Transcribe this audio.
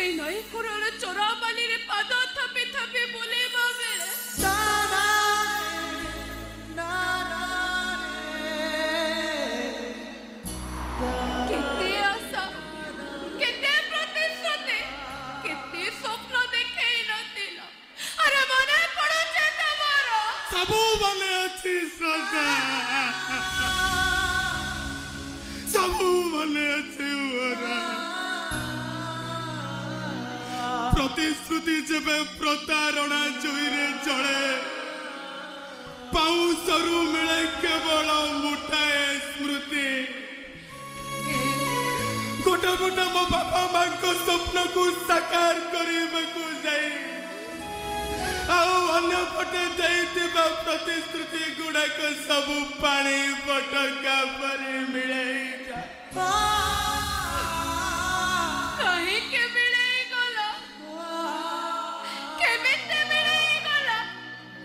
এই নই কুরুর চোরাবালির পাদ থাপে থাপে বুলিবা বেলে কেতে আশা কেতে প্রতিশ্রুতি কেতে স্বপ্ন দেখেই নছিল আরে মনে পড়ছে তোমার সবু মনে আছে সদা সবু মনে আছে ওরা ପ୍ରତିଶ୍ରୁତି ଯେବେ ପ୍ରତାରଣା ଜୁଇରେ ଜଳେ ପାଉଁଶରୁ ମିଳେ କେବଳ ମୁଠାଏ ସ୍ମୃତି ଗୋଟେ ଗୋଟେ ମୋ ବାପା ମାଙ୍କ ସ୍ୱପ୍ନକୁ ସାକାର କରିବାକୁ ଯାଇ ଆଉ ଅନ୍ୟପଟେ ଦେଇଥିବା ପ୍ରତିଶ୍ରୁତି ଗୁଡାକ ସବୁ ପାଣି ଫଟକା ପରି ମିଳେଇ